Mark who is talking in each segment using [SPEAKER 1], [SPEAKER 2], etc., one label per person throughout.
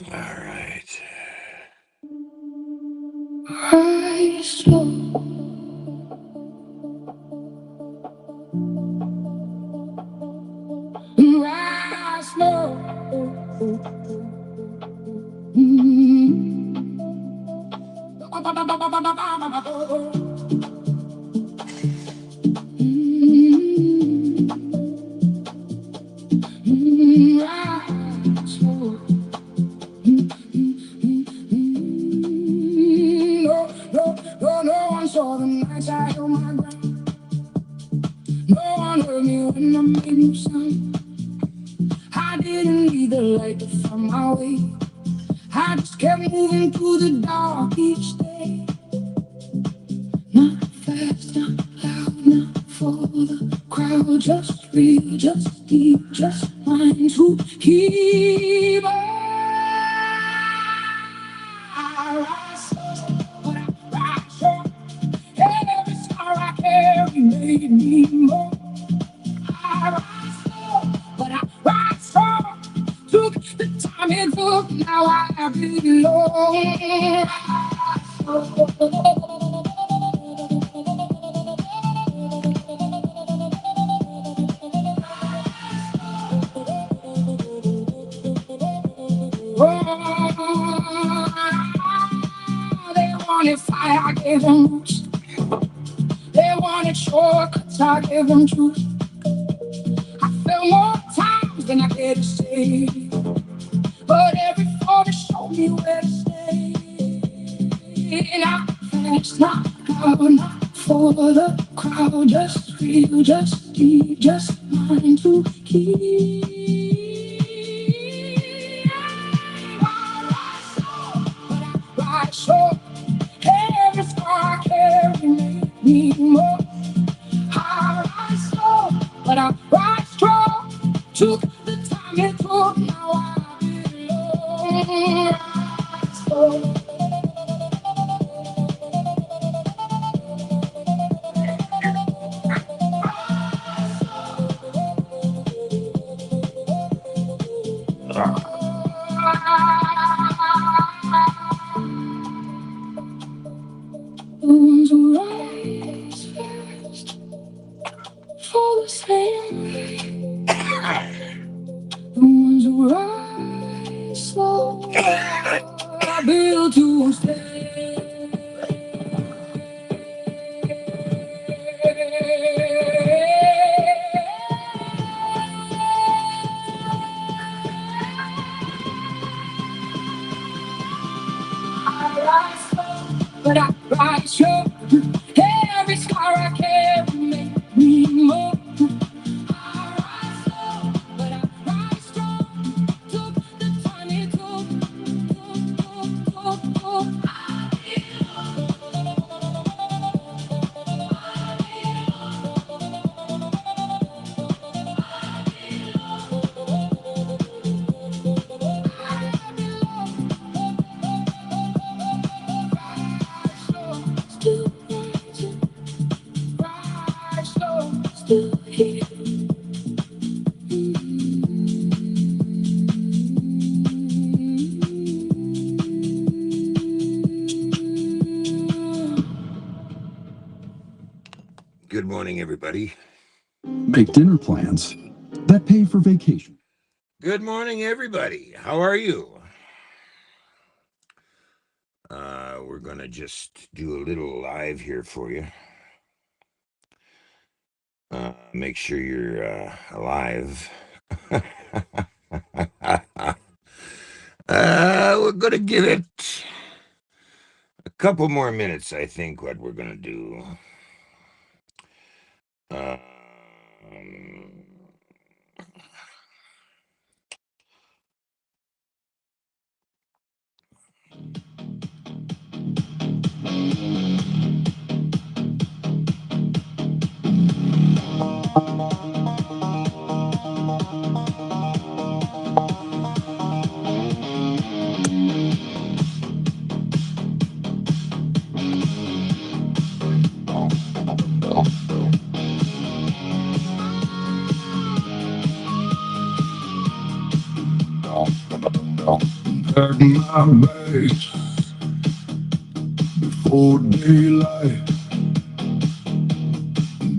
[SPEAKER 1] All right.
[SPEAKER 2] Rise slow, rise slow. Mm. Rise slow. No, no, no, no one saw the nights I held my ground. No one heard me when I made no sound. I didn't need the light to find my way. I just kept moving through the dark each day. Not fast, not loud, not for the crowd. Just real, just deep, just mine to keep. I rise slow, but I rise strong. Every scar I carry made me more. I rise slow, but I rise strong. Took the time it took, now I belong. Oh, they wanted fire, I gave them roots. They wanted shortcuts, I gave them truth. I fell more times than I cared to say, but every fall showed me where to stay. Not fast, not loud, not for the crowd, just real, just deep, just mine to keep. Right, so every scar I carry made me more. I rise slow, but I rise strong. Took the time it took, now I belong. Rise slow. The ones who rise first fall the same. The ones who rise slow are built to stay. I rise slow, but I rise sure. Every scar I carry make me more. I rise slow, but I rise strong. Took the time it took. Still rising, rise slow, still here.
[SPEAKER 1] Good morning, everybody.
[SPEAKER 3] Make dinner plans that pay for vacation.
[SPEAKER 1] Good morning, everybody. How are you? We're going to just do a little live here for you. Make sure you're alive. We're going to give it a couple more minutes, I think, what we're going to do. Um,
[SPEAKER 2] pack my bags before daylight.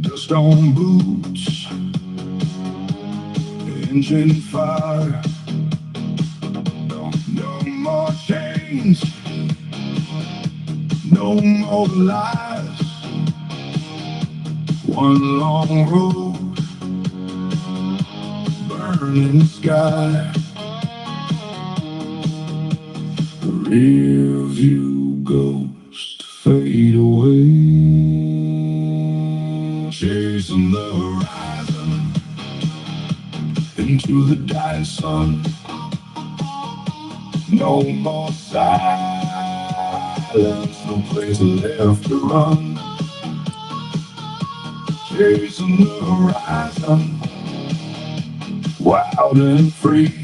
[SPEAKER 2] Dust on boots, engine fire. No more chains, no more lies. One long road, burning sky. Rear view ghost fade away, chasing the horizon into the dying sun. No more silence, no place left to run. Chasing the horizon, wild and free.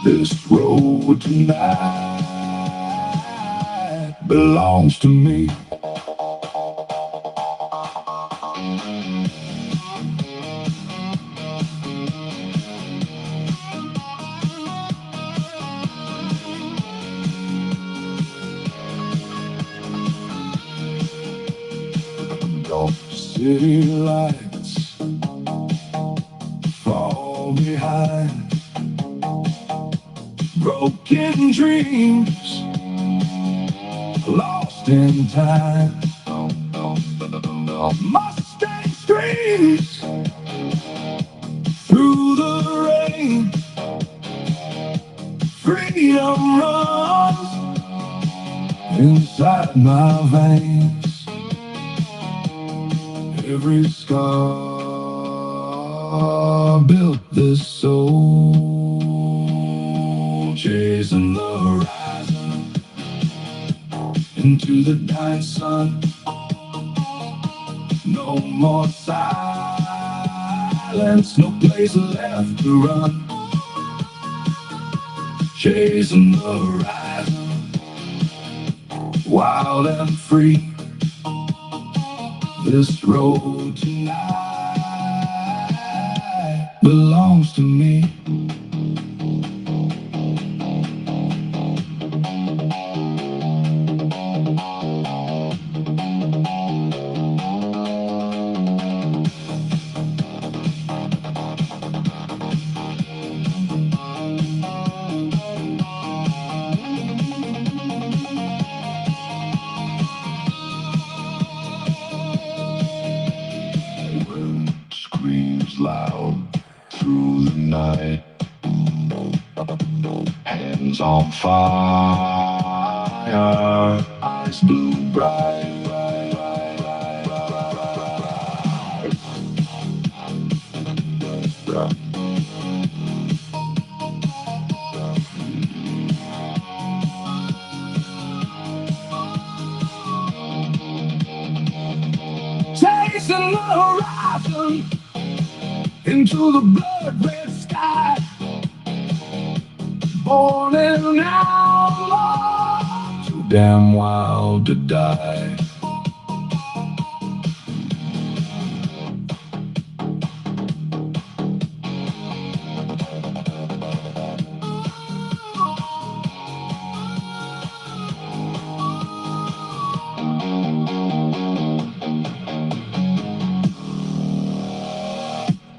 [SPEAKER 2] This road tonight belongs to me. Your city lights fall behind, broken dreams lost in time. Mustang screams through the rain. Freedom runs inside my veins. Every scar built this soul, chasing the horizon into the dying sun. No more silence, no place left to run. Chasing the horizon, wild and free. This road tonight belongs to me. Wind screams loud through the night. Hands on fire, eyes blue bright. Chasing the horizon into the blood red sky. Born in an outlaw, too damn wild to die.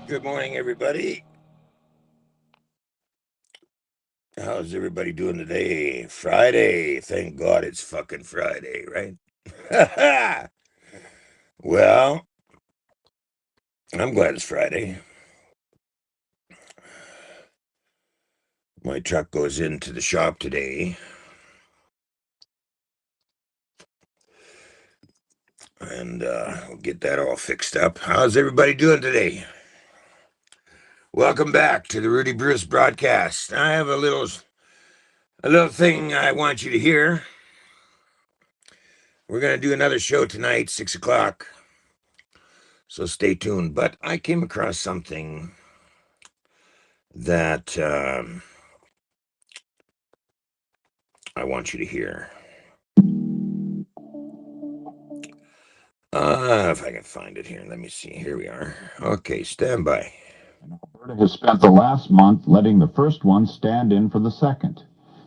[SPEAKER 1] Good morning, everybody. How's everybody doing today? Friday. Thank God it's fucking Friday, right? Well, I'm glad it's Friday. My truck goes into the shop today. And we'll get that all fixed up. How's everybody doing today? Welcome back to the Rudy Bruce broadcast. I have a little thing I want you to hear. We're going to do another show tonight, 6 o'clock. So stay tuned. But I came across something that I want you to hear. If I can find it here. Let me see. Here we are. Okay, stand by.
[SPEAKER 4] has spent the last month letting the first one stand in for the second.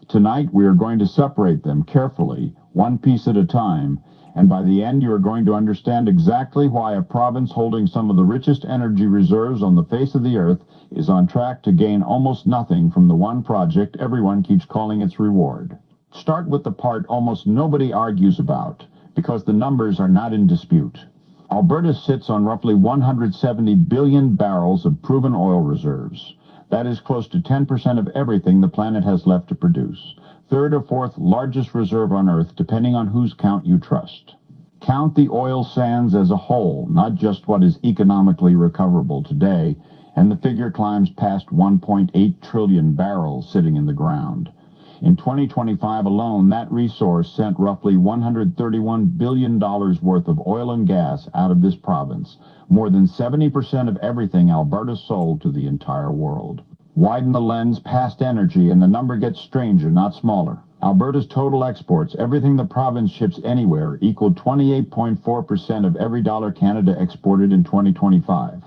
[SPEAKER 4] Tonight we are going to separate them carefully, one piece at a time, and by the end you are going to understand exactly why a province holding some of the richest energy reserves on the face of the earth is on track to gain almost nothing from the one project everyone keeps calling its reward. Start with the part almost nobody argues about, because the numbers are not in dispute. Alberta sits on roughly 170 billion barrels of proven oil reserves. That is close to 10% of everything the planet has left to produce. Third or fourth largest reserve on Earth, depending on whose count you trust. Count the oil sands as a whole, not just what is economically recoverable today, and the figure climbs past 1.8 trillion barrels sitting in the ground. In 2025 alone, that resource sent roughly $131 billion worth of oil and gas out of this province, more than 70% of everything Alberta sold to the entire world. Widen the lens past energy and the number gets stranger, not smaller. Alberta's total exports, everything the province ships anywhere, equaled 28.4% of every dollar Canada exported in 2025.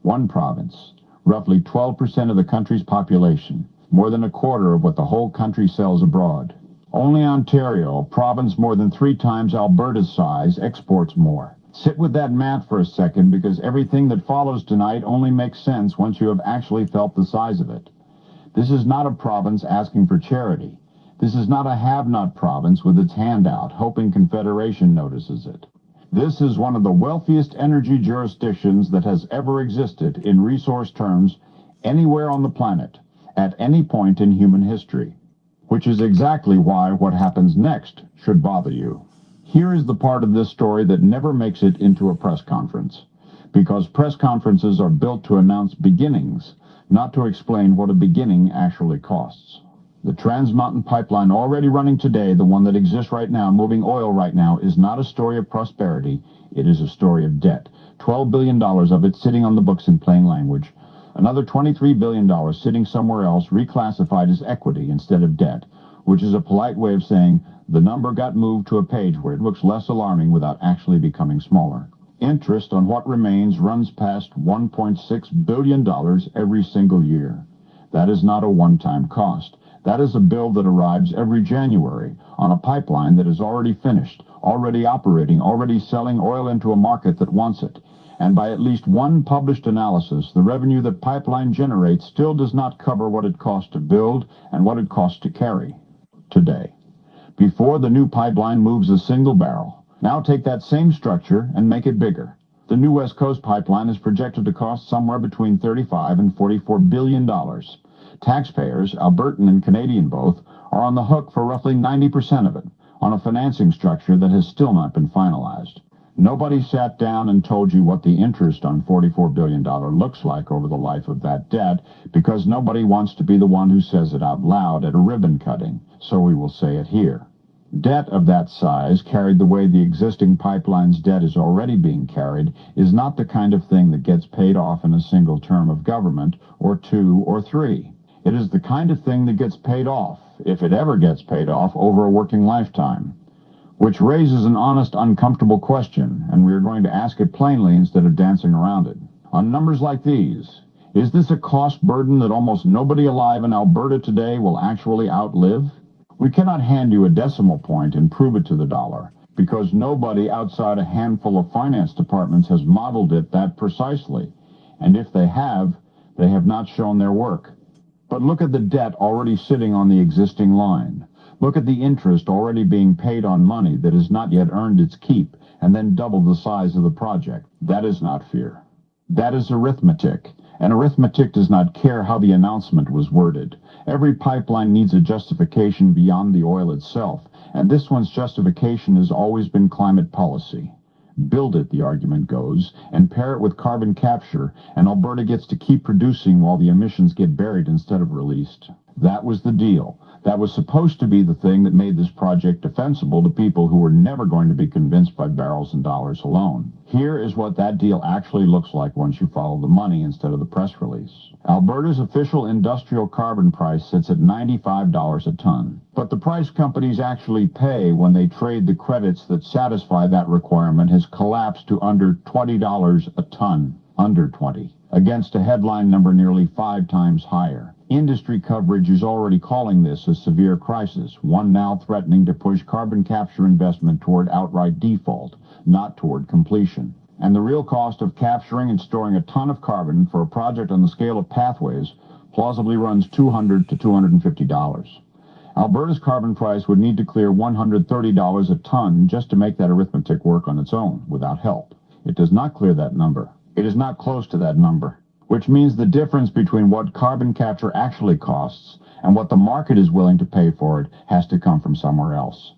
[SPEAKER 4] One province, roughly 12% of the country's population. More than a quarter of what the whole country sells abroad. Only Ontario, a province more than 3 times Alberta's size, exports more. Sit with that math for a second, because everything that follows tonight only makes sense once you have actually felt the size of it. This is not a province asking for charity. This is not a have-not province with its hand out, hoping Confederation notices it. This is one of the wealthiest energy jurisdictions that has ever existed in resource terms anywhere on the planet, at any point in human history, which is exactly why what happens next should bother you. Here is the part of this story that never makes it into a press conference, because press conferences are built to announce beginnings, not to explain what a beginning actually costs. The Trans Mountain Pipeline already running today, the one that exists right now, moving oil right now, is not a story of prosperity. It is a story of debt. $12 billion of it sitting on the books in plain language. Another $23 billion sitting somewhere else, reclassified as equity instead of debt, which is a polite way of saying the number got moved to a page where it looks less alarming without actually becoming smaller. Interest on what remains runs past $1.6 billion every single year. That is not a one-time cost. That is a bill that arrives every January on a pipeline that is already finished, already operating, already selling oil into a market that wants it. And by at least one published analysis, the revenue that pipeline generates still does not cover what it costs to build and what it costs to carry today, before the new pipeline moves a single barrel. Now take that same structure and make it bigger. The new West Coast pipeline is projected to cost somewhere between $35 and $44 billion. Taxpayers, Albertan and Canadian both, are on the hook for roughly 90% of it, on a financing structure that has still not been finalized. Nobody sat down and told you what the interest on $44 billion looks like over the life of that debt, because nobody wants to be the one who says it out loud at a ribbon cutting, so we will say it here. Debt of that size, carried the way the existing pipeline's debt is already being carried, is not the kind of thing that gets paid off in a single term of government, or 2 or 3. It is the kind of thing that gets paid off, if it ever gets paid off, over a working lifetime. Which raises an honest, uncomfortable question, and we are going to ask it plainly instead of dancing around it. On numbers like these, is this a cost burden that almost nobody alive in Alberta today will actually outlive? We cannot hand you a decimal point and prove it to the dollar, because nobody outside a handful of finance departments has modeled it that precisely, and if they have not shown their work. But look at the debt already sitting on the existing line. Look at the interest already being paid on money that has not yet earned its keep, and then double the size of the project. That is not fear. That is arithmetic, and arithmetic does not care how the announcement was worded. Every pipeline needs a justification beyond the oil itself, and this one's justification has always been climate policy. Build it, the argument goes, and pair it with carbon capture, and Alberta gets to keep producing while the emissions get buried instead of released. That was the deal. That was supposed to be the thing that made this project defensible to people who were never going to be convinced by barrels and dollars alone. Here is what that deal actually looks like once you follow the money instead of the press release. Alberta's official industrial carbon price sits at $95 a ton. But the price companies actually pay when they trade the credits that satisfy that requirement has collapsed to under $20 a ton. under 20, against a headline number nearly 5 times higher. Industry coverage is already calling this a severe crisis, one now threatening to push carbon capture investment toward outright default, not toward completion. And the real cost of capturing and storing a ton of carbon for a project on the scale of Pathways plausibly runs $200 to $250. Alberta's carbon price would need to clear $130 a ton just to make that arithmetic work on its own, without help. It does not clear that number. It is not close to that number, which means the difference between what carbon capture actually costs and what the market is willing to pay for it has to come from somewhere else.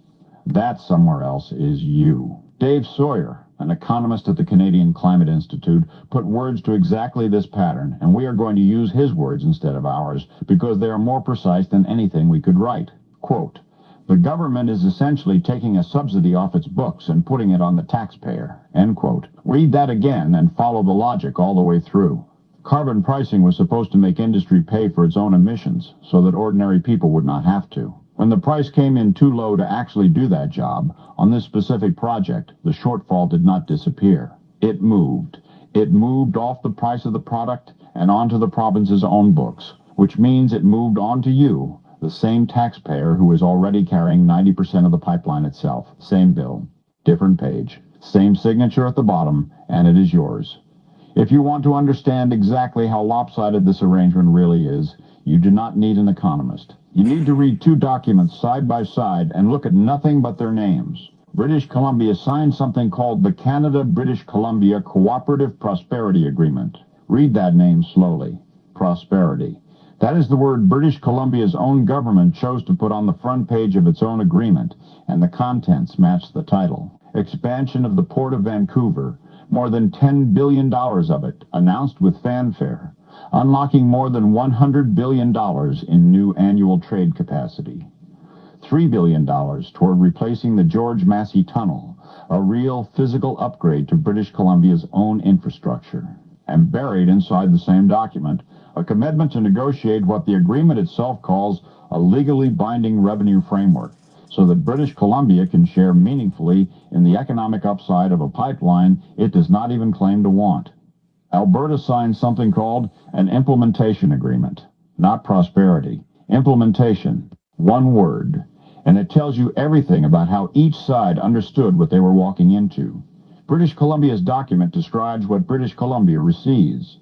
[SPEAKER 4] That somewhere else is you. Dave Sawyer, an economist at the Canadian Climate Institute, put words to exactly this pattern, and we are going to use his words instead of ours because they are more precise than anything we could write. Quote, "The government is essentially taking a subsidy off its books and putting it on the taxpayer." End quote. Read that again and follow the logic all the way through. Carbon pricing was supposed to make industry pay for its own emissions so that ordinary people would not have to. When the price came in too low to actually do that job, on this specific project, the shortfall did not disappear. It moved. It moved off the price of the product and onto the province's own books, which means it moved onto you, the same taxpayer who is already carrying 90% of the pipeline itself. Same bill, different page, same signature at the bottom, and it is yours. If you want to understand exactly how lopsided this arrangement really is, you do not need an economist. You need to read two documents side by side and look at nothing but their names. British Columbia signed something called the Canada-British Columbia Cooperative Prosperity Agreement. Read that name slowly. Prosperity. That is the word British Columbia's own government chose to put on the front page of its own agreement, and the contents match the title. Expansion of the Port of Vancouver, more than $10 billion of it, announced with fanfare, unlocking more than $100 billion in new annual trade capacity. $3 billion toward replacing the George Massey Tunnel, a real physical upgrade to British Columbia's own infrastructure. And buried inside the same document, a commitment to negotiate what the agreement itself calls a legally binding revenue framework, so that British Columbia can share meaningfully in the economic upside of a pipeline it does not even claim to want. Alberta signed something called an implementation agreement, not prosperity. Implementation, one word, and it tells you everything about how each side understood what they were walking into. British Columbia's document describes what British Columbia receives.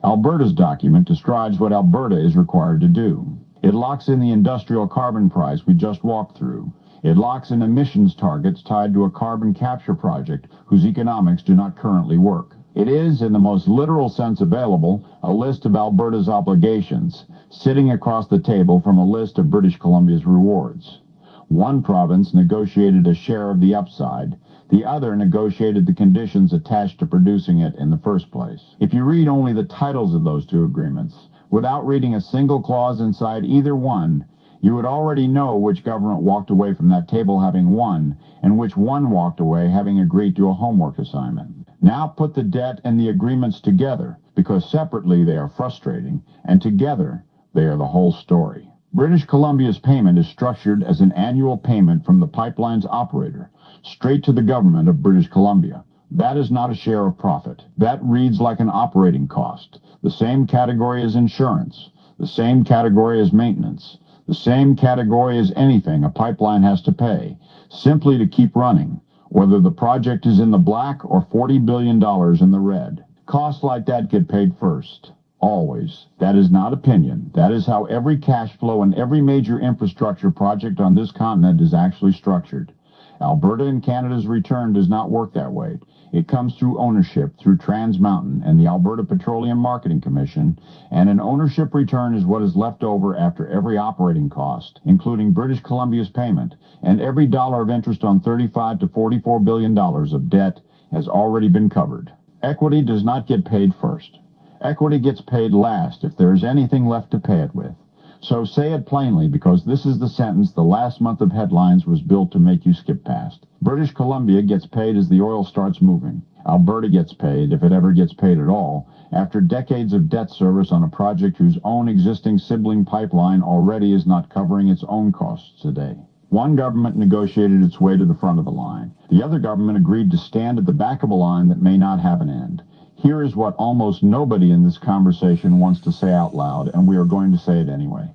[SPEAKER 4] Alberta's document describes what Alberta is required to do. It locks in the industrial carbon price we just walked through. It locks in emissions targets tied to a carbon capture project whose economics do not currently work. It is, in the most literal sense available, a list of Alberta's obligations, sitting across the table from a list of British Columbia's rewards. One province negotiated a share of the upside. The other negotiated the conditions attached to producing it in the first place. If you read only the titles of those two agreements, without reading a single clause inside either one, you would already know which government walked away from that table having won, and which one walked away having agreed to a homework assignment. Now put the debt and the agreements together, because separately they are frustrating, and together they are the whole story. British Columbia's payment is structured as an annual payment from the pipeline's operator, straight to the government of British Columbia. That is not a share of profit. That reads like an operating cost, the same category as insurance, the same category as maintenance, the same category as anything a pipeline has to pay, simply to keep running, whether the project is in the black or $40 billion in the red. Costs like that get paid first. Always. That is not opinion. That is how every cash flow and every major infrastructure project on this continent is actually structured. Alberta and Canada's return does not work that way. It comes through ownership, through Trans Mountain and the Alberta Petroleum Marketing Commission, and an ownership return is what is left over after every operating cost, including British Columbia's payment, and every dollar of interest on $35 to $44 billion of debt has already been covered. Equity does not get paid first. Equity gets paid last if there is anything left to pay it with. So say it plainly, because this is the sentence the last month of headlines was built to make you skip past. British Columbia gets paid as the oil starts moving. Alberta gets paid, if it ever gets paid at all, after decades of debt service on a project whose own existing sibling pipeline already is not covering its own costs today. One government negotiated its way to the front of the line. The other government agreed to stand at the back of a line that may not have an end. Here is what almost nobody in this conversation wants to say out loud, and we are going to say it anyway.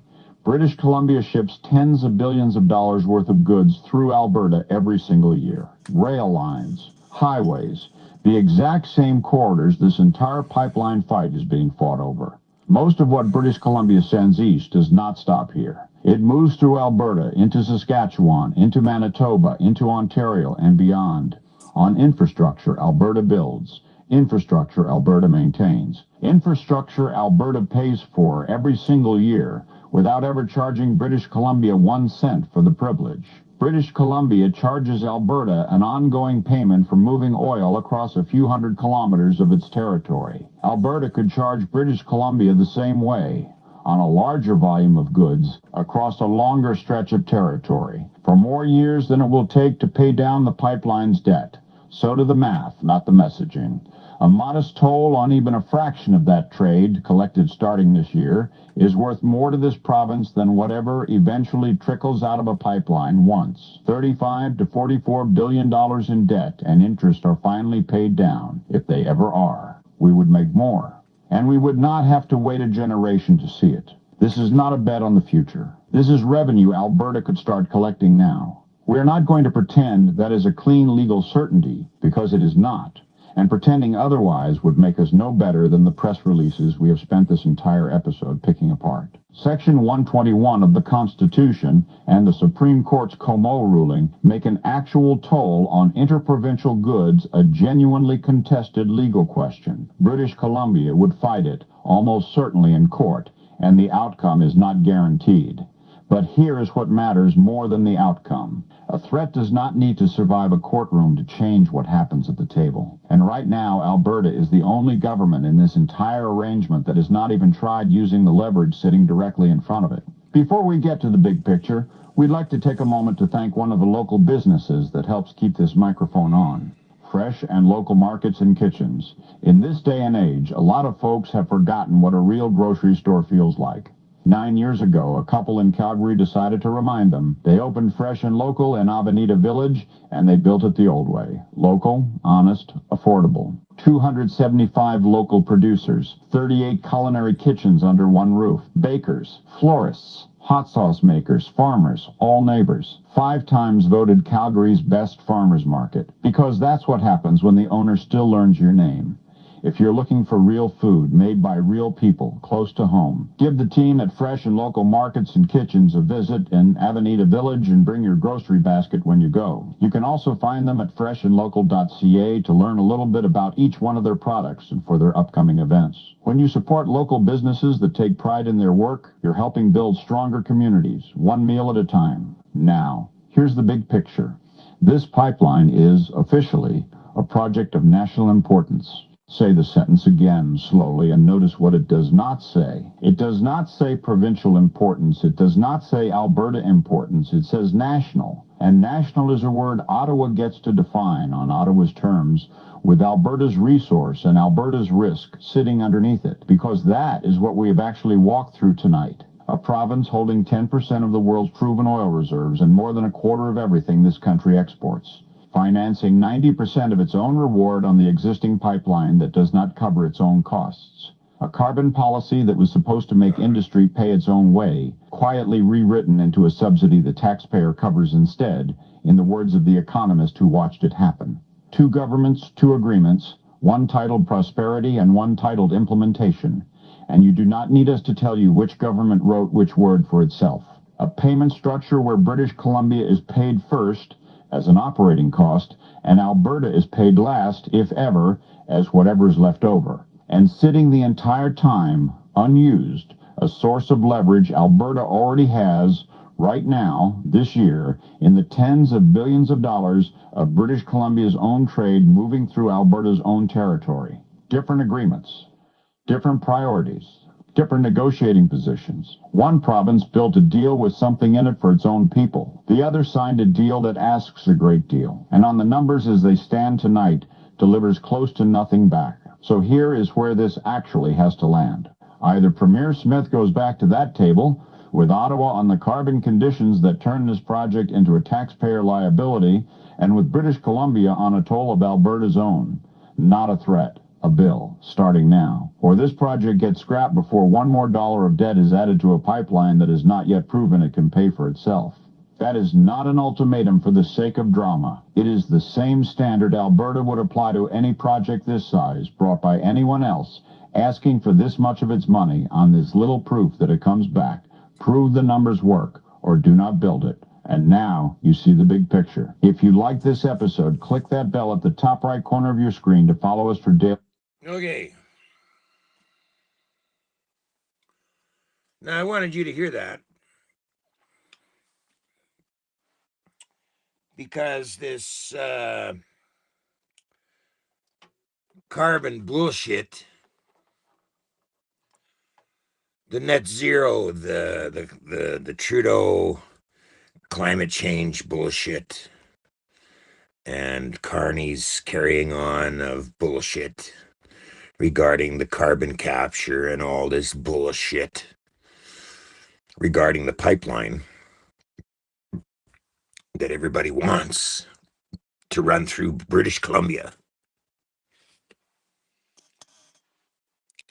[SPEAKER 4] British Columbia ships tens of billions of dollars worth of goods through Alberta every single year. Rail lines, highways, the exact same corridors this entire pipeline fight is being fought over. Most of what British Columbia sends east does not stop here. It moves through Alberta, into Saskatchewan, into Manitoba, into Ontario, and beyond. On infrastructure, Alberta builds. Infrastructure Alberta maintains. Infrastructure Alberta pays for every single year without ever charging British Columbia 1 cent for the privilege. British Columbia charges Alberta an ongoing payment for moving oil across a few hundred kilometers of its territory. Alberta could charge British Columbia the same way, on a larger volume of goods across a longer stretch of territory, for more years than it will take to pay down the pipeline's debt. So to the math, not the messaging. A modest toll on even a fraction of that trade, collected starting this year, is worth more to this province than whatever eventually trickles out of a pipeline once. $35 to $44 billion in debt and interest are finally paid down, if they ever are. We would make more. And we would not have to wait a generation to see it. This is not a bet on the future. This is revenue Alberta could start collecting now. We are not going to pretend that is a clean legal certainty, because it is not. And pretending otherwise would make us no better than the press releases we have spent this entire episode picking apart. Section 121 of the Constitution and the Supreme Court's Comeau ruling make an actual toll on interprovincial goods a genuinely contested legal question. British Columbia would fight it, almost certainly in court, and the outcome is not guaranteed. But here is what matters more than the outcome. A threat does not need to survive a courtroom to change what happens at the table. And right now, Alberta is the only government in this entire arrangement that has not even tried using the leverage sitting directly in front of it. Before we get to the big picture, we'd like to take a moment to thank one of the local businesses that helps keep this microphone on. Fresh and local markets and kitchens. In this day and age, a lot of folks have forgotten what a real grocery store feels like. 9 years ago, a couple in Calgary decided to remind them. They opened Fresh and Local in Avenida Village, and they built it the old way. Local, honest, affordable. 275 local producers, 38 culinary kitchens under one roof, bakers, florists, hot sauce makers, farmers, all neighbors. 5 times voted Calgary's best farmers market, because that's what happens when the owner still learns your name. If you're looking for real food made by real people close to home, give the team at Fresh and Local Markets and Kitchens a visit in Avenida Village and bring your grocery basket when you go. You can also find them at freshandlocal.ca to learn a little bit about each one of their products and for their upcoming events. When you support local businesses that take pride in their work, you're helping build stronger communities, one meal at a time. Now, here's the big picture. This pipeline is, officially, a project of national importance. Say the sentence again slowly and notice what it does not say. It does not say provincial importance. It does not say Alberta importance. It says national. And national is a word Ottawa gets to define on Ottawa's terms, with Alberta's resource and Alberta's risk sitting underneath it, because that is what we have actually walked through tonight. A province holding 10% of the world's proven oil reserves and more than a quarter of everything this country exports, financing 90% of its own reward on the existing pipeline that does not cover its own costs. A carbon policy that was supposed to make industry pay its own way, quietly rewritten into a subsidy the taxpayer covers instead, in the words of the economist who watched it happen. 2 governments, 2 agreements, one titled prosperity and one titled implementation. And you do not need us to tell you which government wrote which word for itself. A payment structure where British Columbia is paid first, as an operating cost, and Alberta is paid last, if ever, as whatever is left over. And sitting the entire time, unused, a source of leverage Alberta already has, right now, this year, in the tens of billions of dollars of British Columbia's own trade moving through Alberta's own territory. Different agreements, different priorities, different negotiating positions. One province built a deal with something in it for its own people. The other signed a deal that asks a great deal, and on the numbers as they stand tonight, delivers close to nothing back. So here is where this actually has to land. Either Premier Smith goes back to that table, with Ottawa on the carbon conditions that turn this project into a taxpayer liability, and with British Columbia on a toll of Alberta's own. Not a threat. a bill, starting now, or this project gets scrapped before one more dollar of debt is added to a pipeline that has not yet proven it can pay for itself. That is not an ultimatum for the sake of drama. It is the same standard Alberta would apply to any project this size brought by anyone else, asking for this much of its money on this little proof that it comes back. Prove the numbers work, or do not build it. And now you see the big picture. If you like this episode, click that bell at the top right corner of your screen to follow us for daily.
[SPEAKER 1] Okay. Now, I wanted you to hear that because this carbon bullshit, the net zero, the Trudeau climate change bullshit, and Carney's carrying on of bullshit regarding the carbon capture and all this bullshit regarding the pipeline that everybody wants to run through British Columbia.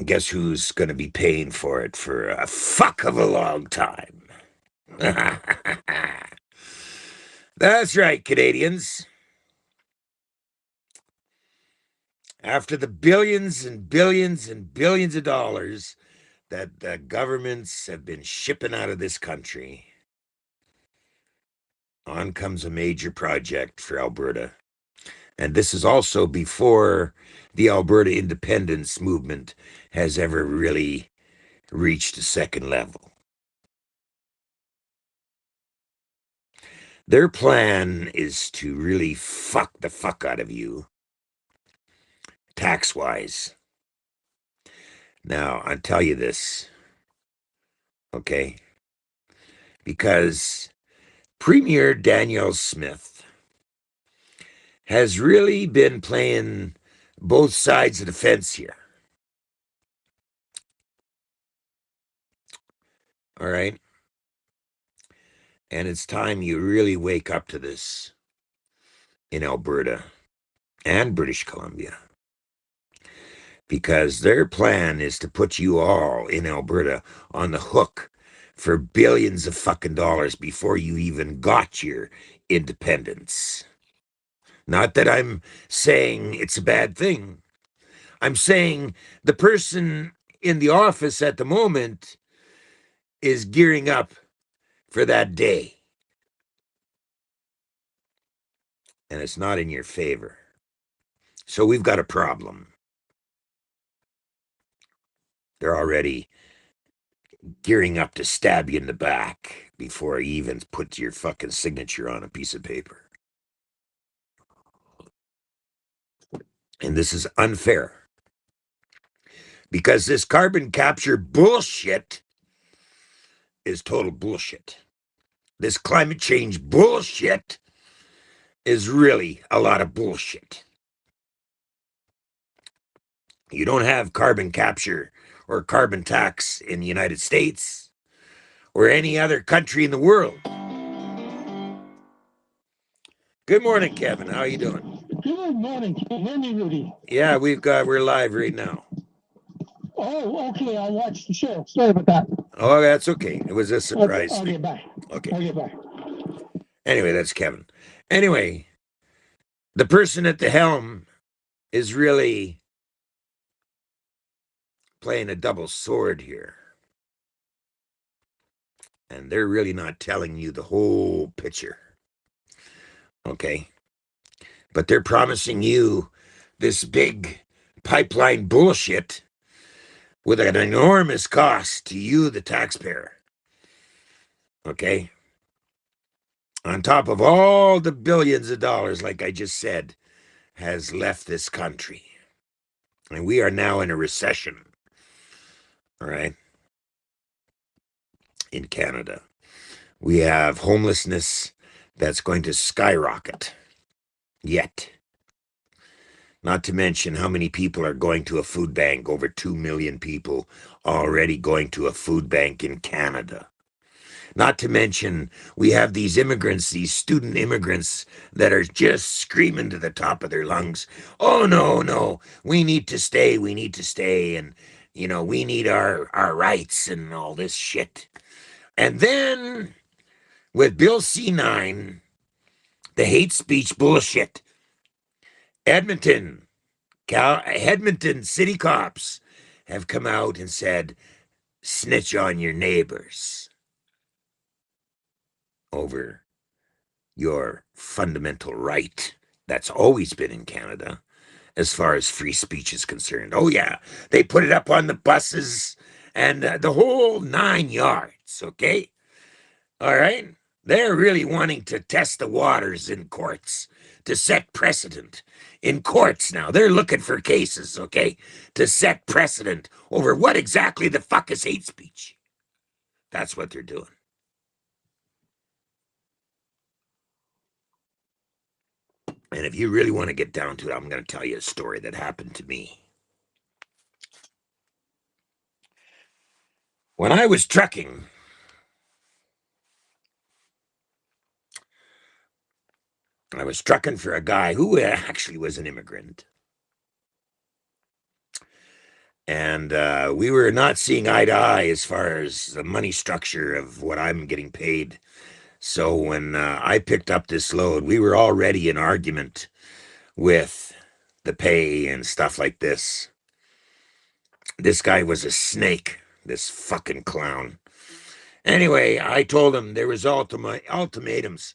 [SPEAKER 1] Guess who's going to be paying for it for a fuck of a long time? That's right, Canadians. After the billions and billions and billions of dollars that the governments have been shipping out of this country, on comes a major project for Alberta. And this is also before the Alberta independence movement has ever really reached a second level. Their plan is to really fuck the fuck out of you, tax-wise. Now, I'll tell you this, okay? Because Premier Danielle Smith has really been playing both sides of the fence here. All right? And it's time you really wake up to this in Alberta and British Columbia. Because their plan is to put you all in Alberta on the hook for billions of fucking dollars before you even got your independence. Not that I'm saying it's a bad thing. I'm saying the person in the office at the moment is gearing up for that day. And it's not in your favor. So we've got a problem. They're already gearing up to stab you in the back before he even puts your fucking signature on a piece of paper. And this is unfair. Because this carbon capture bullshit is total bullshit. This climate change bullshit is really a lot of bullshit. You don't have carbon capture or carbon tax in the United States or any other country in the world. Good morning, Kevin. How are you doing?
[SPEAKER 5] Good morning. Can you hear me, Rudy?
[SPEAKER 1] Yeah, we're live right now.
[SPEAKER 5] Oh, okay. I'll watch the show. Sorry about that.
[SPEAKER 1] Oh, that's okay. It was a surprise.
[SPEAKER 5] Okay, bye.
[SPEAKER 1] Okay.
[SPEAKER 5] Okay, bye.
[SPEAKER 1] Anyway, that's Kevin. Anyway, the person at the helm is really playing a double sword here. And they're really not telling you the whole picture. Okay? But they're promising you this big pipeline bullshit with an enormous cost to you, the taxpayer. Okay? On top of all the billions of dollars, like I just said, has left this country. And we are now in a recession. All right? In Canada. We have homelessness that's going to skyrocket. Yet. Not to mention how many people are going to a food bank. Over 2 million people already going to a food bank in Canada. Not to mention, we have these immigrants, these student immigrants, that are just screaming to the top of their lungs, oh, no, no, we need to stay, and, we need our rights and all this shit. And then, with Bill C9, the hate speech bullshit, Edmonton city cops have come out and said, snitch on your neighbors over your fundamental right that's always been in Canada as far as free speech is concerned. Oh, yeah, they put it up on the buses and the whole 9 yards, okay? All right? They're really wanting to test the waters in courts to set precedent. In courts now, they're looking for cases, okay, to set precedent over what exactly the fuck is hate speech. That's what they're doing. And if you really want to get down to it, I'm going to tell you a story that happened to me. When I was trucking, I was trucking for a guy who actually was an immigrant. And we were not seeing eye to eye as far as the money structure of what I'm getting paid. So when I picked up this load, we were already in argument with the pay and stuff like this. This guy was a snake, this fucking clown. Anyway, I told him there was ultimatums.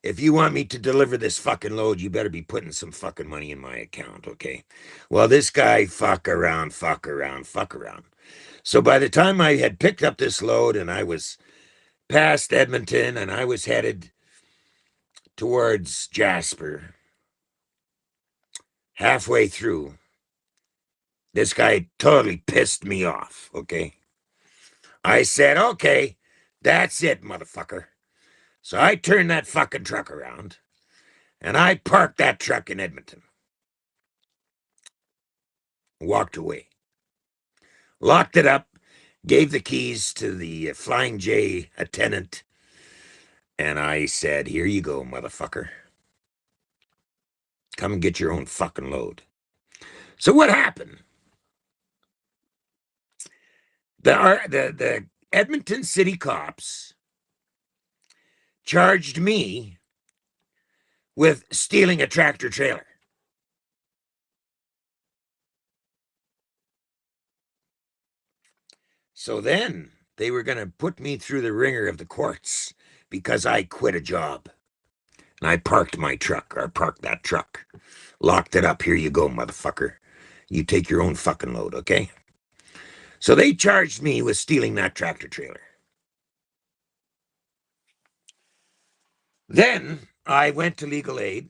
[SPEAKER 1] If you want me to deliver this fucking load, you better be putting some fucking money in my account, okay? Well, this guy fuck around. So by the time I had picked up this load and I was past Edmonton and I was headed towards Jasper, halfway through, this guy totally pissed me off, okay? I said, okay, that's it, motherfucker. So I turned that fucking truck around and I parked that truck in Edmonton. Walked away. Locked it up, gave the keys to the Flying J attendant, and I said, here you go, motherfucker. Come and get your own fucking load. So what happened? The Edmonton City cops charged me with stealing a tractor trailer. So then they were going to put me through the ringer of the courts because I quit a job. And I parked that truck. Locked it up. Here you go, motherfucker. You take your own fucking load, okay? So they charged me with stealing that tractor trailer. Then I went to legal aid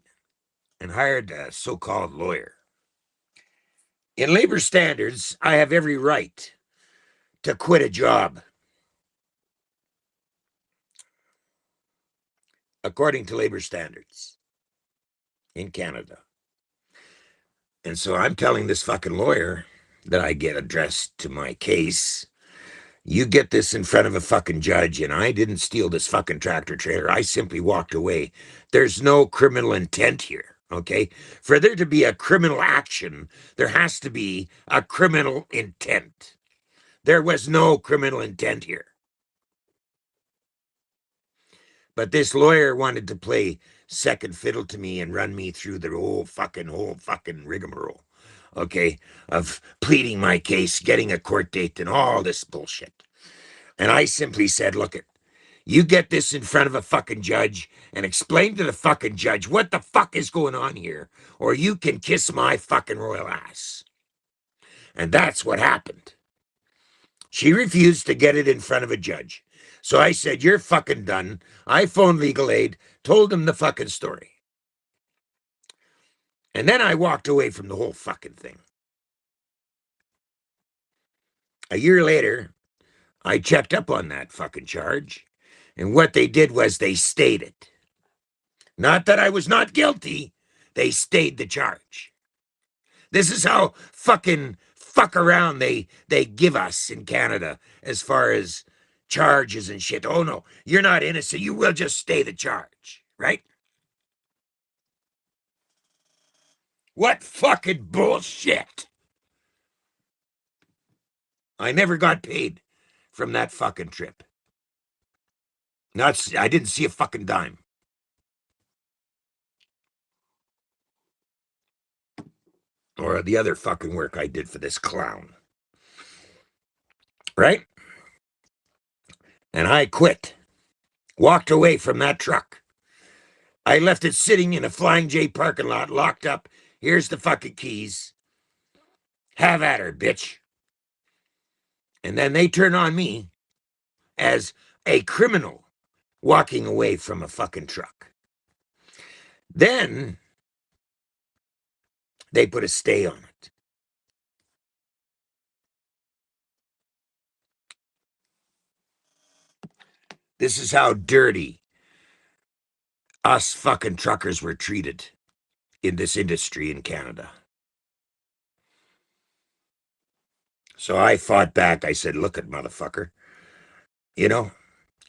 [SPEAKER 1] and hired a so-called lawyer. In labor standards, I have every right to quit a job, according to labor standards in Canada. And so I'm telling this fucking lawyer that I get addressed to my case. You get this in front of a fucking judge, and I didn't steal this fucking tractor trailer. I simply walked away. There's no criminal intent here, okay? For there to be a criminal action, there has to be a criminal intent. There was no criminal intent here. But this lawyer wanted to play second fiddle to me and run me through the whole fucking rigmarole, okay, of pleading my case, getting a court date, and all this bullshit. And I simply said, look, you get this in front of a fucking judge and explain to the fucking judge what the fuck is going on here, or you can kiss my fucking royal ass. And that's what happened. She refused to get it in front of a judge. So I said, you're fucking done. I phoned legal aid, told them the fucking story. And then I walked away from the whole fucking thing. A year later, I checked up on that fucking charge. And what they did was they stayed it. Not that I was not guilty. They stayed the charge. This is how fucking fuck around they give us in Canada as far as charges and shit. Oh no, you're not innocent. You will just stay the charge, right? What fucking bullshit. I never got paid from that fucking trip. I didn't see a fucking dime. Or the other fucking work I did for this clown. Right? And I quit. Walked away from that truck. I left it sitting in a Flying J parking lot, locked up. Here's the fucking keys. Have at her, bitch. And then they turn on me as a criminal walking away from a fucking truck. Then they put a stay on it. This is how dirty us fucking truckers were treated in this industry in Canada. So I fought back. I said, look at motherfucker. You know,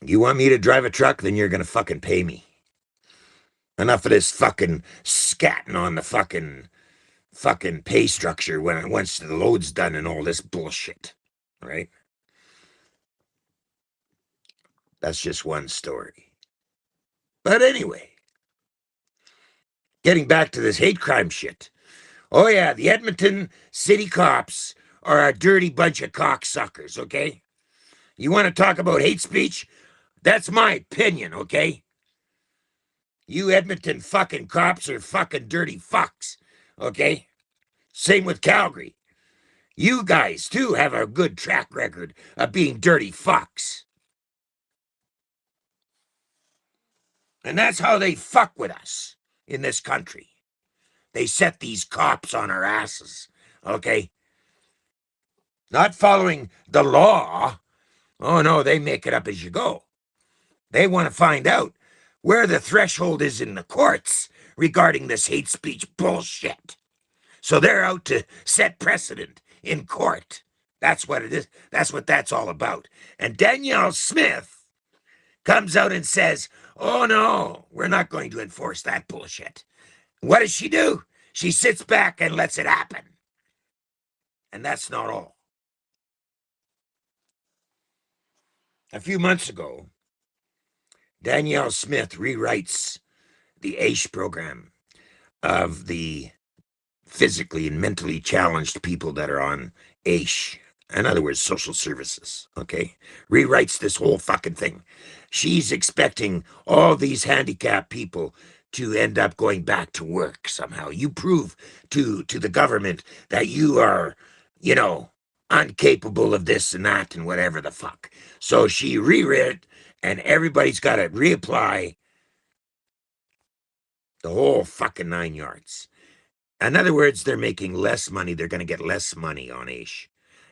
[SPEAKER 1] you want me to drive a truck, then you're going to fucking pay me. Enough of this fucking scatting on the fucking pay structure once the load's done and all this bullshit, right? That's just one story. But anyway, getting back to this hate crime shit. Oh yeah, the Edmonton city cops are a dirty bunch of cocksuckers, okay? You want to talk about hate speech? That's my opinion, okay? You Edmonton fucking cops are fucking dirty fucks, okay? Same with Calgary. You guys, too, have a good track record of being dirty fucks. And that's how they fuck with us in this country. They set these cops on our asses, okay? Not following the law. Oh, no, they make it up as you go. They want to find out where the threshold is in the courts regarding this hate speech bullshit. So they're out to set precedent in court. That's what it is. That's what that's all about. And Danielle Smith comes out and says, oh no, we're not going to enforce that bullshit. What does she do? She sits back and lets it happen. And that's not all. A few months ago, Danielle Smith rewrites the AISH program of the physically and mentally challenged people that are on AISH. In other words, social services, okay? Rewrites this whole fucking thing. She's expecting all these handicapped people to end up going back to work somehow. You prove to the government that you are, you know, incapable of this and that and whatever the fuck. So she reread it, and everybody's got to reapply the whole fucking 9 yards. In other words, they're making less money. They're going to get less money on AISH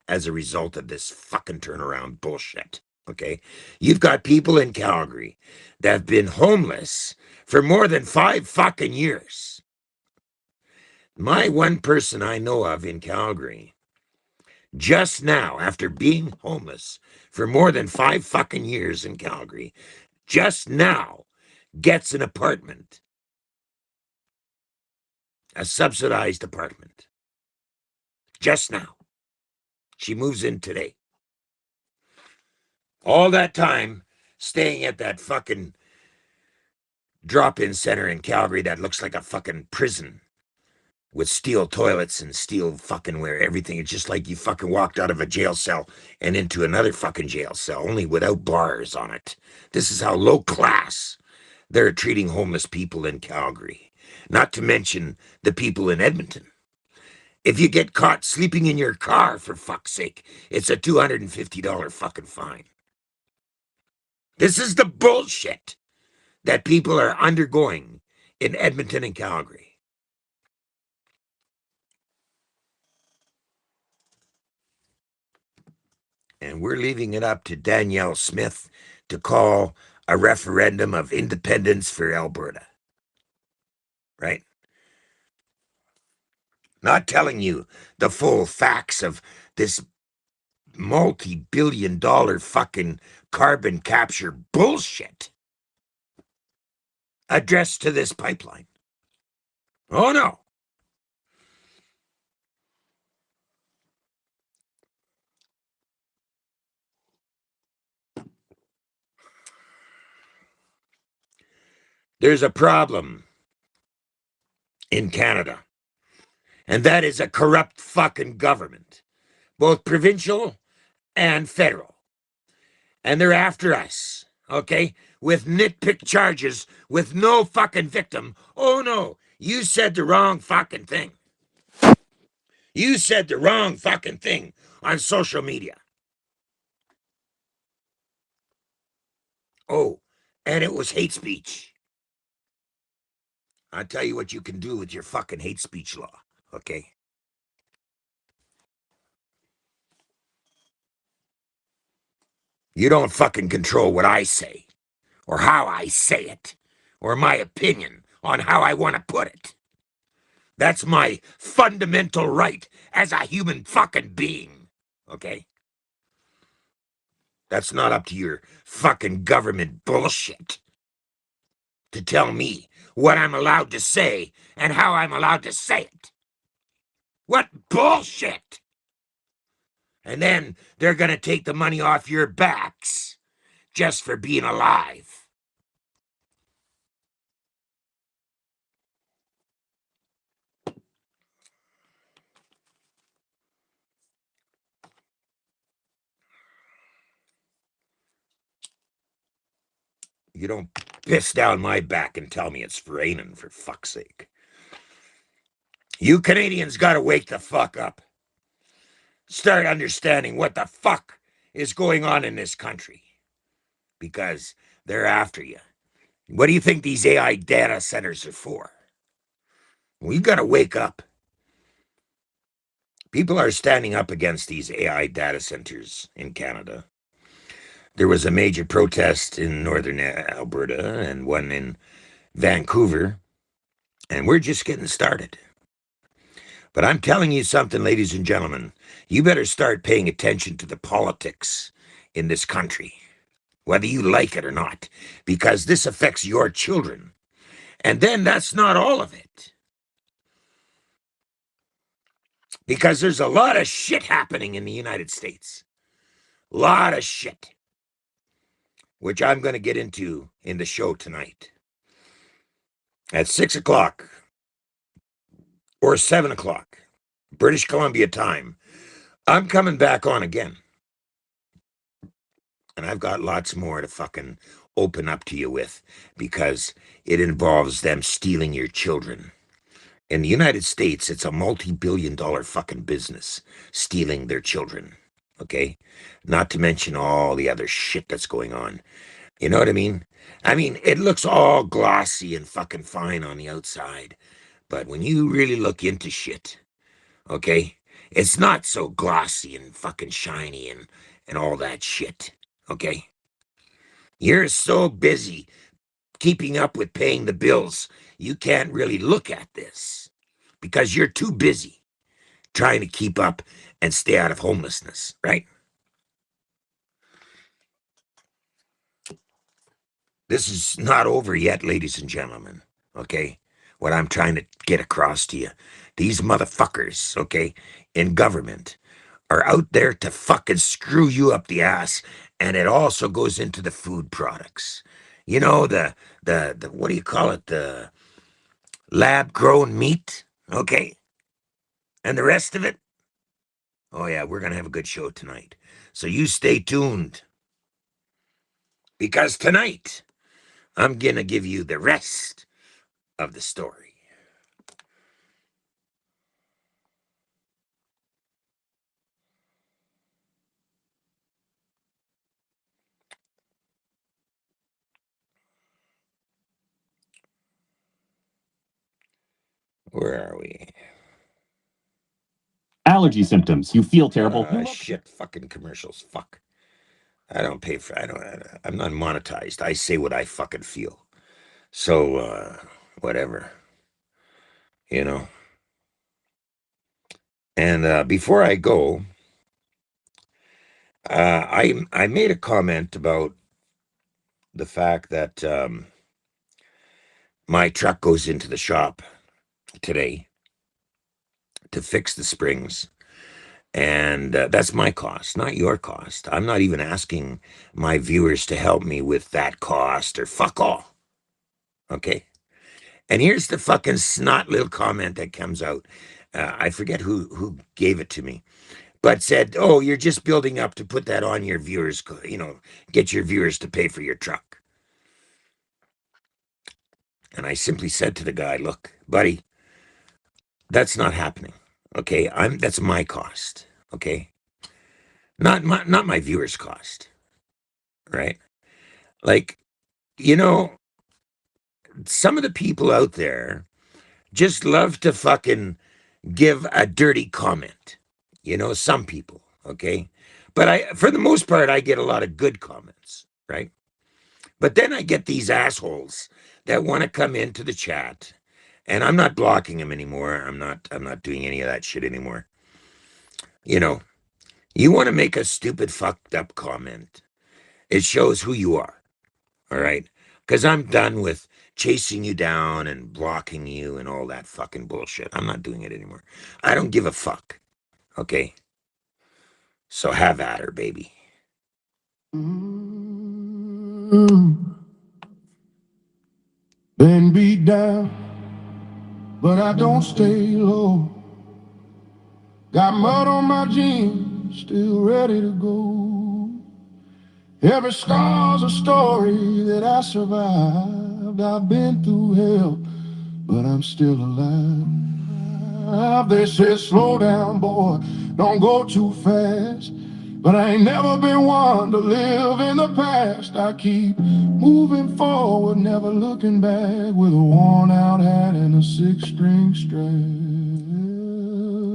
[SPEAKER 1] as a result of this fucking turnaround bullshit. Okay. You've got people in Calgary that have been homeless for more than 5 fucking years. My one person I know of in Calgary, just now, after being homeless for more than 5 fucking years in Calgary, just now gets an apartment, a subsidized apartment. Just now. She moves in today. All that time staying at that fucking drop-in center in Calgary that looks like a fucking prison with steel toilets and steel fucking where everything is just like you fucking walked out of a jail cell and into another fucking jail cell, only without bars on it. This is how low class they're treating homeless people in Calgary. Not to mention the people in Edmonton. If you get caught sleeping in your car, for fuck's sake, it's a $250 fucking fine. This is the bullshit that people are undergoing in Edmonton and Calgary. And we're leaving it up to Danielle Smith to call a referendum of independence for Alberta. Right? Not telling you the full facts of this multi-billion-dollar fucking carbon capture bullshit addressed to this pipeline. Oh no. There's a problem in Canada, and that is a corrupt fucking government, both provincial and federal. And they're after us, okay, with nitpick charges with no fucking victim. Oh no, you said the wrong fucking thing. You said the wrong fucking thing on social media. Oh, and it was hate speech. I'll tell you what you can do with your fucking hate speech law, okay? You don't fucking control what I say, or how I say it, or my opinion on how I want to put it. That's my fundamental right as a human fucking being, okay? That's not up to your fucking government bullshit to tell me what I'm allowed to say and how I'm allowed to say it. What bullshit! And then they're gonna take the money off your backs just for being alive. You don't piss down my back and tell me it's raining, for fuck's sake. You Canadians gotta wake the fuck up. Start understanding what the fuck is going on in this country. Because they're after you. What do you think these AI data centers are for? We gotta wake up. People are standing up against these AI data centers in Canada. There was a major protest in northern Alberta and one in Vancouver, and we're just getting started. But I'm telling you something, ladies and gentlemen, you better start paying attention to the politics in this country, whether you like it or not, because this affects your children. And then that's not all of it. Because there's a lot of shit happening in the United States. A lot of shit, which I'm going to get into in the show tonight. At 6 o'clock or 7 o'clock, British Columbia time, I'm coming back on again. And I've got lots more to fucking open up to you with because it involves them stealing your children. In the United States, it's a multi-billion-dollar fucking business stealing their children. Okay? Not to mention all the other shit that's going on. You know what I mean? I mean, it looks all glossy and fucking fine on the outside. But when you really look into shit, okay, it's not so glossy and fucking shiny and all that shit. Okay? You're so busy keeping up with paying the bills, you can't really look at this because you're too busy trying to keep up and stay out of homelessness, right? This is not over yet, ladies and gentlemen, okay? What I'm trying to get across to you. These motherfuckers, okay, in government are out there to fucking screw you up the ass, and it also goes into the food products. You know, the what do you call it? The lab grown meat, okay? And the rest of it? Oh yeah, we're gonna have a good show tonight. So you stay tuned. Because tonight, I'm gonna give you the rest of the story. Where are we?
[SPEAKER 2] Allergy symptoms. You feel terrible.
[SPEAKER 1] Shit, fucking commercials. Fuck. I don't pay for. I'm not monetized. I say what I fucking feel. So, whatever. You know. And before I go, I made a comment about the fact that my truck goes into the shop today to fix the springs, and that's my cost, not your cost. I'm not even asking my viewers to help me with that cost or fuck all. Okay. And here's the fucking snot little comment that comes out. I forget who gave it to me, but said, "Oh, you're just building up to put that on your viewers, get your viewers to pay for your truck." And I simply said to the guy, "Look, buddy, that's not happening. Okay, that's my cost. Okay, not my viewers' cost, right? Like, you know, some of the people out there just love to fucking give a dirty comment. Some people, okay? But for the most part, I get a lot of good comments, right? But then I get these assholes that want to come into the chat, and I'm not blocking them anymore. I'm not doing any of that shit anymore. You know, you want to make a stupid fucked up comment. It shows who you are, all right? Because I'm done with chasing you down and blocking you and all that fucking bullshit. I'm not doing it anymore. I don't give a fuck, okay? So have at her, baby.
[SPEAKER 2] Been beat down, but I don't stay low. Got mud on my jeans, still ready to go. Every scar's a story that I survived. I've been through hell, but I'm still alive. They say slow down, boy, don't go too fast. But I ain't never been one to live in the past. I keep moving forward, never looking back, with a worn out hat and a six-string strap.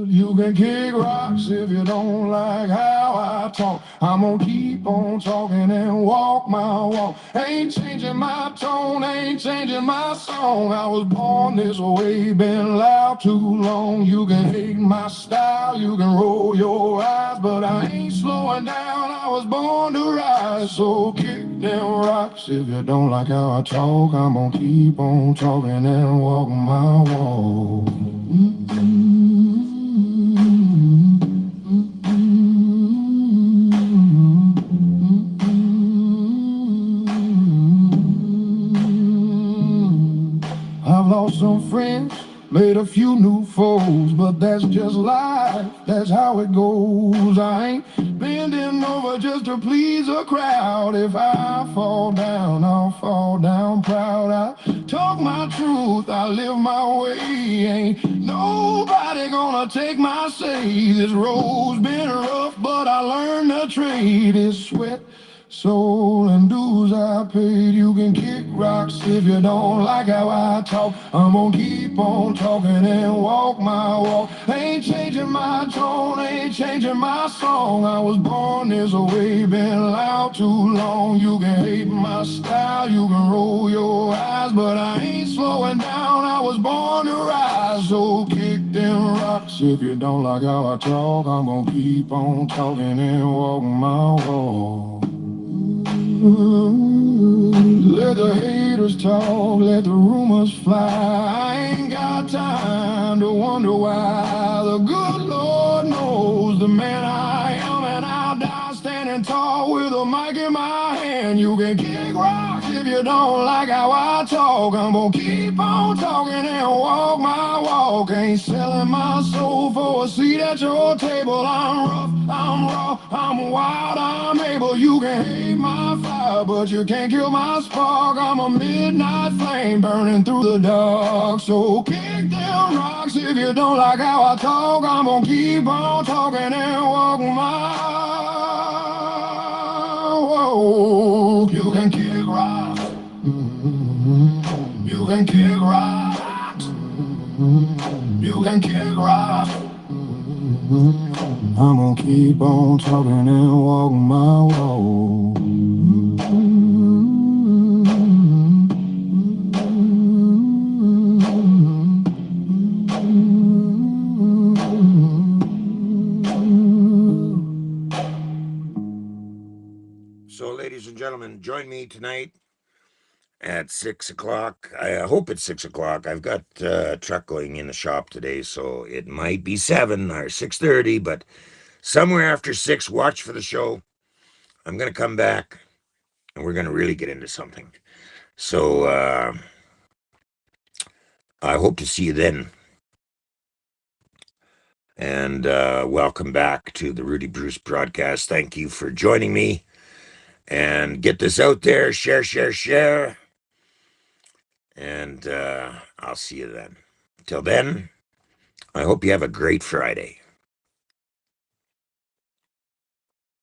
[SPEAKER 2] You can kick rocks if you don't like how I talk. I'm gonna keep on talking and walk my walk. Ain't changing my tone, ain't changing my song. I was born this way, been loud too long. You can hate my style, you can roll your eyes, but I ain't slowing down. I was born to rise, so kick them rocks if you don't like how I talk. I'm gonna keep on talking and walk my walk. I've lost some friends, made a few new foes, but that's just life, that's how it goes. I ain't bending over just to please a crowd. If I fall down, I'll fall down proud. I talk my truth, I live my way. Ain't nobody gonna take my say. This road's been rough, but I learned to trade. It's sweat, soul, and dues I paid. You can kick rocks if you don't like how I talk. I'm gonna keep on talking and walk my walk. Ain't changing my tone, ain't changing my song. I was born this way, been loud too long. You can hate my style, you can roll your eyes, but I ain't slowing down. I was born to rise, so kick them rocks if you don't like how I talk. I'm gonna keep on talking and walk my walk. Let the haters talk, let the rumors fly. I ain't got time to wonder why. The good Lord knows the man I am, and I'll die standing tall with a mic in my hand. You can kick rocks if you don't like how I talk. I'm gonna keep on talking and walk my walk. Ain't selling my soul for a seat at your table. I'm rough, I'm raw, I'm wild, I'm able. You can hate my fire, but you can't kill my spark. I'm a midnight flame burning through the dark. So kick them rocks if you don't like how I talk. I'm gonna keep on talking and walk my walk. You can kick rocks. You can kick rocks. You can kick rocks. I'm gonna keep on talking and walk my walk.
[SPEAKER 1] gentlemen, join me tonight at 6 o'clock. I hope it's 6 o'clock. I've got a truck going in the shop today, so it might be 7 or 6:30, but somewhere after 6, watch for the show. I'm going to come back and we're going to really get into something. So I hope to see you then. And welcome back to the Rudy Bruce broadcast. Thank you for joining me. And get this out there. Share, share, share. And I'll see you then. Till then, I hope you have a great Friday.